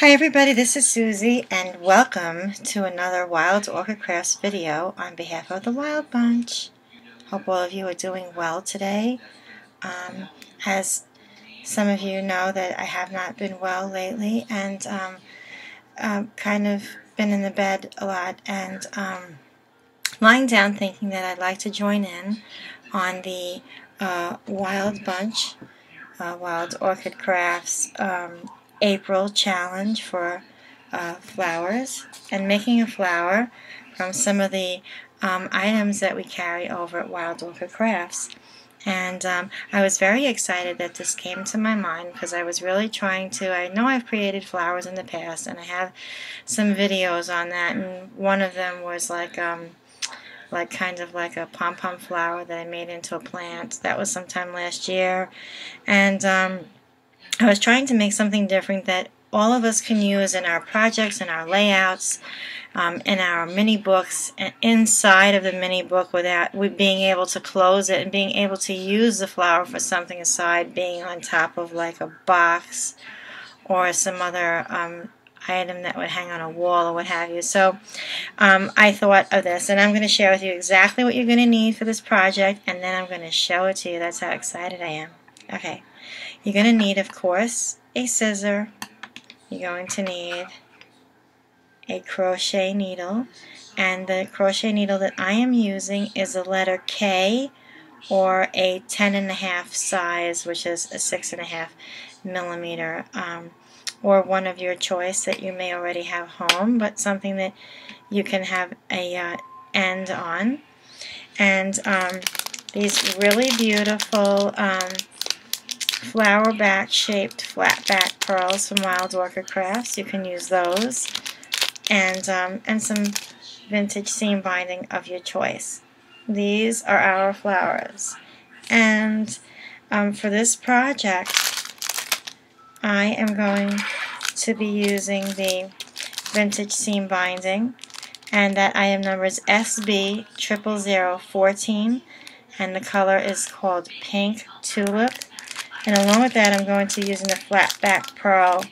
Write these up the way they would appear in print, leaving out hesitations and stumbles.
Hi everybody, this is Susie and welcome to another Wild Orchid Crafts video on behalf of the Wild Bunch. Hope all of you are doing well today. As some of you know that I have not been well lately and kind of been in the bed a lot and lying down thinking that I'd like to join in on the Wild Bunch, Wild Orchid Crafts April challenge for flowers, and making a flower from some of the items that we carry over at Wild Orchid Crafts. And I was very excited that this came to my mind because I was really trying to, I know I've created flowers in the past and I have some videos on that, and one of them was like kind of like a pom-pom flower that I made into a plant. That was sometime last year. And I was trying to make something different that all of us can use in our projects, in our layouts, in our mini books, and inside of the mini book without being able to close it and being able to use the flower for something aside being on top of like a box or some other item that would hang on a wall or what have you. So I thought of this, and I'm going to share with you exactly what you're going to need for this project, and then I'm going to show it to you. That's how excited I am. Okay. You're going to need, of course, a scissor. You're going to need a crochet needle. And the crochet needle that I am using is a letter K or a 10.5 size, which is a 6.5 millimeter, or one of your choice that you may already have home, but something that you can have a end on. And these really beautiful flower back shaped flat back pearls from Wild Orchid Crafts. You can use those, and some vintage seam binding of your choice. These are our flowers, and for this project I am going to be using the vintage seam binding, and that item number is SB00014, and the color is called Pink Tulip. And along with that, I'm going to be using the flat back pearl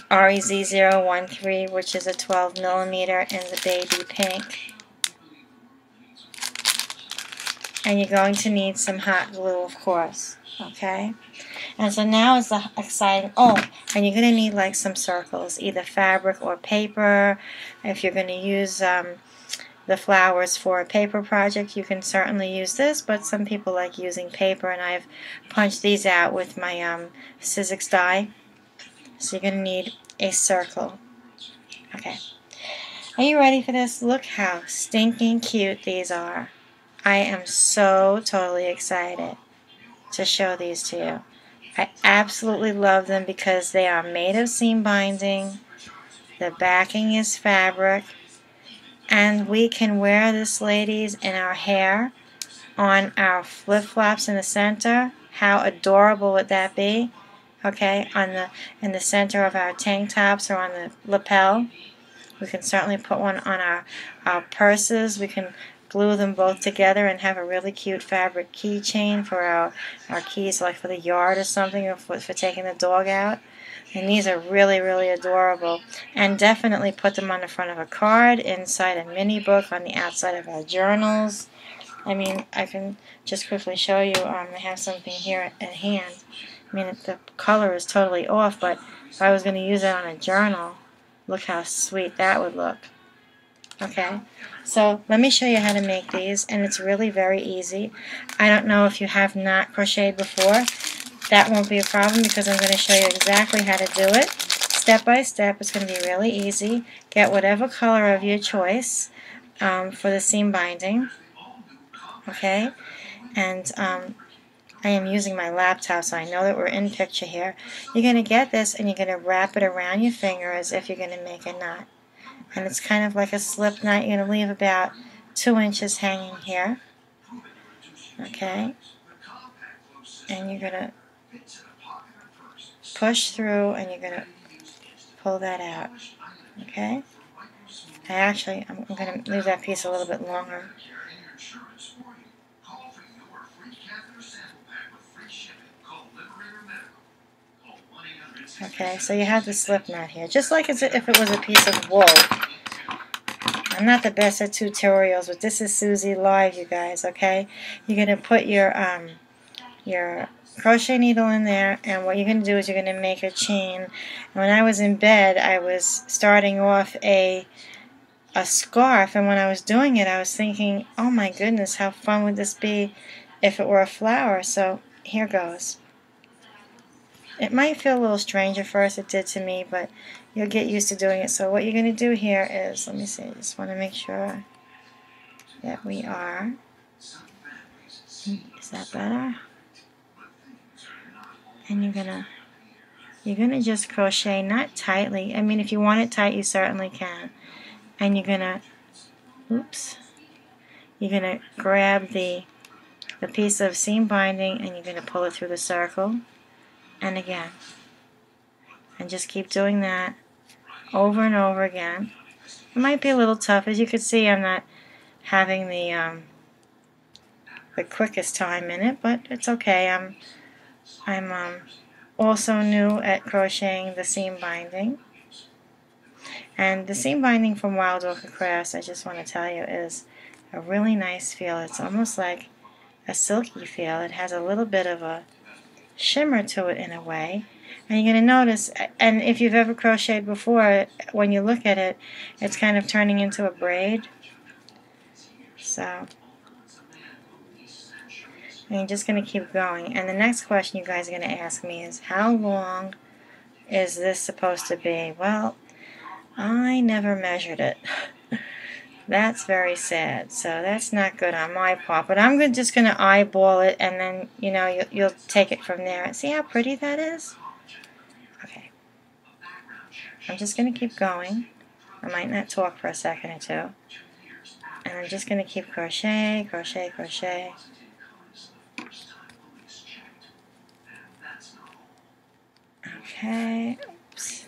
REZ013, which is a 12 millimeter in the baby pink. And you're going to need some hot glue, of course. Okay? And so now is the exciting, and you're going to need like some circles, either fabric or paper. If you're going to use the flowers for a paper project, you can certainly use this, but some people like using paper, and I've punched these out with my Suzie die. So you're going to need a circle. Okay. Are you ready for this? Look how stinking cute these are. I am so totally excited to show these to you. I absolutely love them because they are made of seam binding. The backing is fabric. And we can wear this, ladies, in our hair, on our flip-flops in the center. How adorable would that be? Okay, in the center of our tank tops or on the lapel. We can certainly put one on our purses. We can glue them both together and have a really cute fabric keychain for our keys, like for the yard or something, or for taking the dog out. And these are really, really adorable. And definitely put them on the front of a card, inside a mini book, on the outside of our journals. I mean, I can just quickly show you. I have something here at hand. I mean, the color is totally off, but if I was going to use it on a journal, look how sweet that would look. Okay, so let me show you how to make these, and it's really very easy. I don't know if you have not crocheted before. That won't be a problem because I'm going to show you exactly how to do it. Step by step, it's going to be really easy. Get whatever color of your choice for the seam binding. Okay, and I am using my laptop, so I know that we're in picture here. You're going to get this, and you're going to wrap it around your finger as if you're going to make a knot. And it's kind of like a slip knot. You're going to leave about 2 inches hanging here. Okay, and you're going to push through, and you're going to pull that out. Okay? I'm going to leave that piece a little bit longer. Okay, so you have the slip knot here, just like as if it was a piece of wool. I'm not the best at tutorials, but this is Suzie Live, you guys, okay? You're going to put your crochet needle in there, and what you're going to do is you're going to make a chain. And when I was in bed, I was starting off a scarf, and when I was doing it, I was thinking, oh my goodness, how fun would this be if it were a flower? So here goes. It might feel a little strange at first, it did to me, but you'll get used to doing it. So what you're going to do here is, let me see, I just want to make sure that we are. Is that better? And you're gonna just crochet, not tightly. I mean, if you want it tight, you certainly can. And you're gonna, oops, you're gonna grab the piece of seam binding and you're gonna pull it through the circle. And again, and just keep doing that over and over again. It might be a little tough. As you can see, I'm not having the quickest time in it, but it's okay. I'm also new at crocheting the seam binding. And the seam binding from Wild Orchid Crafts, I just want to tell you, is a really nice feel. It's almost like a silky feel. It has a little bit of a shimmer to it in a way. And you're going to notice, and if you've ever crocheted before, when you look at it, it's kind of turning into a braid. So, and you're just going to keep going. And the next question you guys are going to ask me is, how long is this supposed to be? Well, I never measured it. That's very sad. So that's not good on my part. But I'm just going to eyeball it, and then, you know, you'll take it from there. See how pretty that is? Okay. I'm just going to keep going. I might not talk for a second or two. And I'm just going to keep crochet, crochet, crochet. Okay. Oops.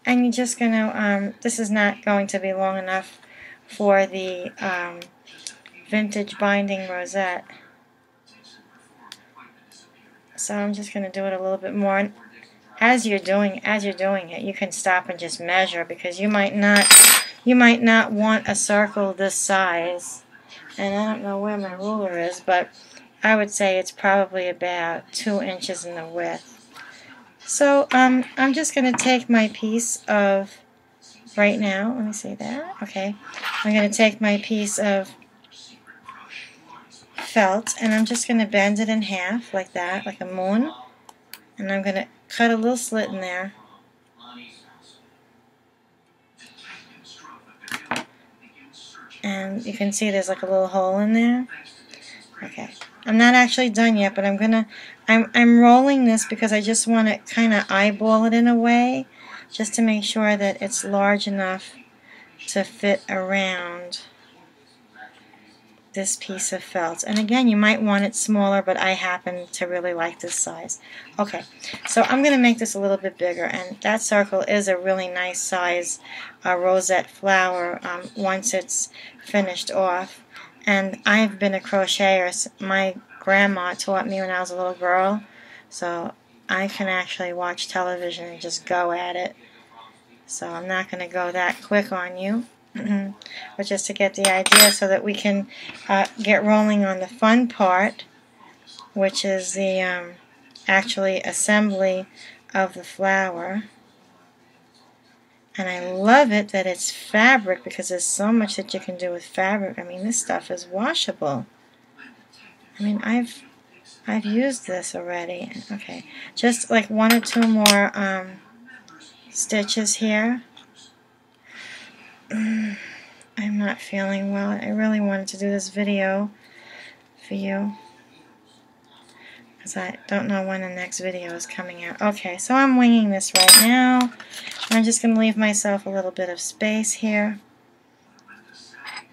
And you're just going to, this is not going to be long enough for the vintage binding rosette. So I'm just going to do it a little bit more. And as you're doing it, you can stop and just measure, because you might not want a circle this size. And I don't know where my ruler is, but I would say it's probably about 2 inches in the width. So I'm just going to take my piece of, right now, let me see that, okay, I'm going to take my piece of felt, and I'm just going to bend it in half like that, like a moon, and I'm going to cut a little slit in there. And you can see there's like a little hole in there. Okay. I'm not actually done yet, but I'm rolling this because I just want to kind of eyeball it in a way, just to make sure that it's large enough to fit around this piece of felt. And again, you might want it smaller, but I happen to really like this size. Okay, so I'm going to make this a little bit bigger, and that circle is a really nice size rosette flower once it's finished off. And I've been a crocheter. My grandma taught me when I was a little girl, so I can actually watch television and just go at it. So I'm not going to go that quick on you, but just to get the idea so that we can get rolling on the fun part, which is the actually assembly of the flower. And I love it that it's fabric, because there's so much that you can do with fabric. I mean, this stuff is washable. I mean, I've used this already. Okay, just like 1 or 2 more stitches here. I'm not feeling well. I really wanted to do this video for you, because I don't know when the next video is coming out. Okay, so I'm winging this right now. I'm just going to leave myself a little bit of space here.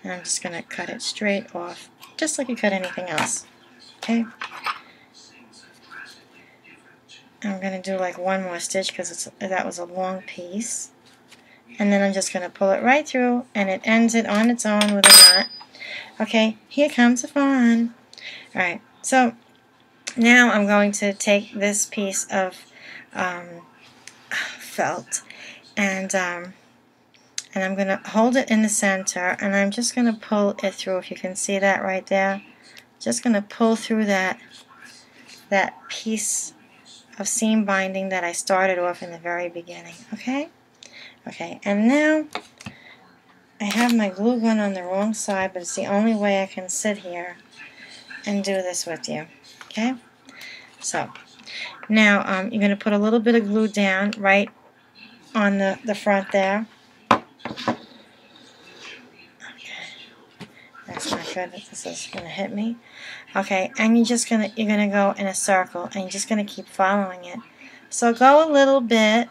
And I'm just going to cut it straight off, just like you cut anything else. Okay? I'm going to do like 1 more stitch, because that was a long piece. And then I'm just going to pull it right through, and it ends it on its own with a knot. Okay, here comes the fun. Alright, so now I'm going to take this piece of felt. And I'm going to hold it in the center, and I'm just going to pull it through. If you can see that right there, just going to pull through that piece of seam binding that I started off in the very beginning. Okay? Okay, and now I have my glue gun on the wrong side, but it's the only way I can sit here and do this with you. Okay? So, now you're going to put a little bit of glue down right on the front there. That's not good. This is going to hit me. Okay, and you're gonna go in a circle, and you're just gonna keep following it. So go a little bit,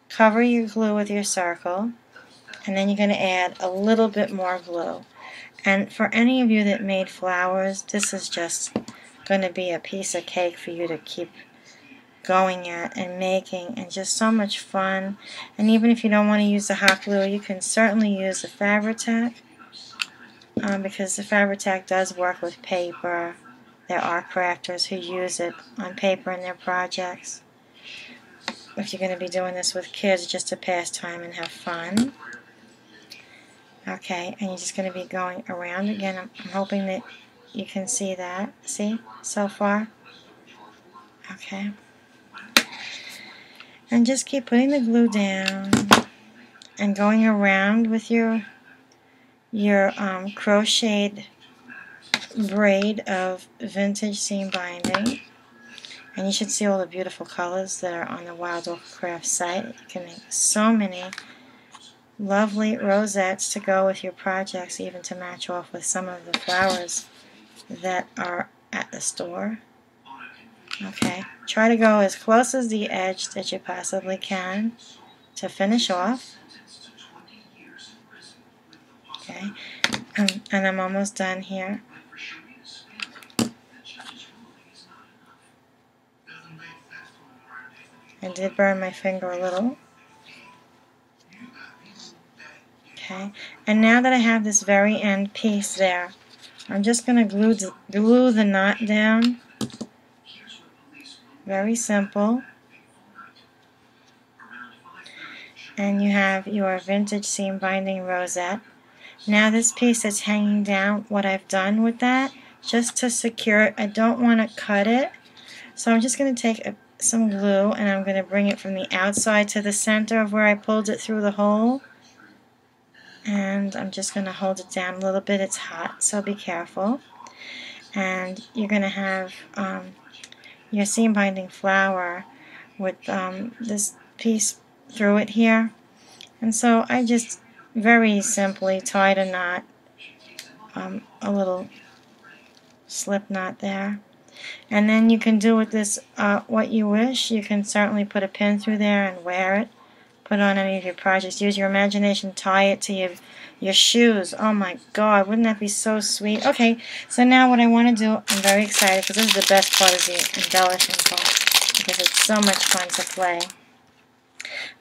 cover your glue with your circle, and then you're gonna add a little bit more glue. And for any of you that made flowers, this is just gonna be a piece of cake for you to keep going at and making, and just so much fun. And even if you don't want to use the hot glue, you can certainly use the Fabri-Tac. Because the Fabri-Tac does work with paper. There are crafters who use it on paper in their projects. If you're going to be doing this with kids, just to pass time and have fun. Okay, and you're just going to be going around again. I'm hoping that you can see that. See, so far? Okay. And just keep putting the glue down and going around with your crocheted braid of vintage seam binding. And you should see all the beautiful colors that are on the Wild Orchid Crafts site. You can make so many lovely rosettes to go with your projects, even to match off with some of the flowers that are at the store. Okay, try to go as close as the edge that you possibly can to finish off. Okay, and I'm almost done here. I did burn my finger a little. Okay, and now that I have this very end piece there, I'm just going to glue the knot down. Very simple. And you have your vintage seam binding rosette. Now this piece that's hanging down, what I've done with that, just to secure it, I don't want to cut it. So I'm just going to take some glue, and I'm going to bring it from the outside to the center of where I pulled it through the hole. And I'm just going to hold it down a little bit. It's hot, so be careful. And you're going to have your seam binding flower with this piece through it here. And so I just very simply tied a knot, a little slip knot there. And then you can do with this what you wish. You can certainly put a pin through there and wear it. Put on any of your projects. Use your imagination. Tie it to your shoes. Oh my God, wouldn't that be so sweet? Okay, so now what I want to do, I'm very excited because this is the best part of the embellishing part, because it's so much fun to play.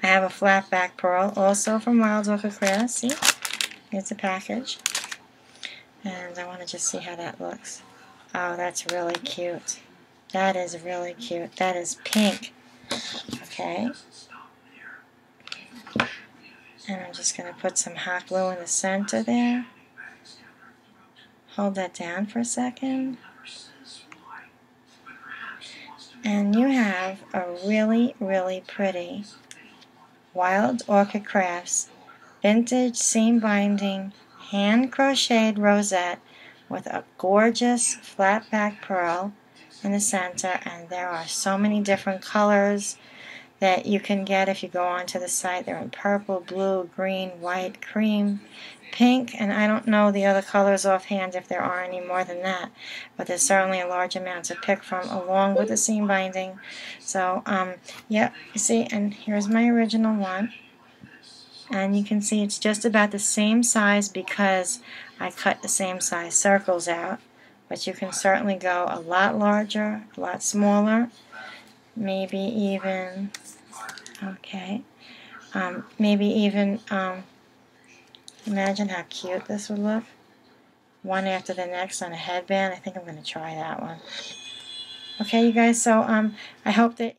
I have a flat back pearl, also from Wild Orchid Crafts. See? Here's the package. And I want to just see how that looks. Oh, that's really cute. That is really cute. That is pink. Okay. And I'm just going to put some hot glue in the center there. Hold that down for a second. And you have a really, really pretty Wild Orchid Crafts vintage seam binding hand crocheted rosette with a gorgeous flat back pearl in the center. And there are so many different colors that you can get if you go onto the site. They're in purple, blue, green, white, cream, pink, and I don't know the other colors offhand if there are any more than that, but there's certainly a large amount to pick from along with the seam binding. So yeah, you see, and here's my original one, and you can see it's just about the same size because I cut the same size circles out, but you can certainly go a lot larger, a lot smaller, maybe even maybe even imagine how cute this would look, one after the next on a headband. I think I'm going to try that one. Okay, you guys, so I hope that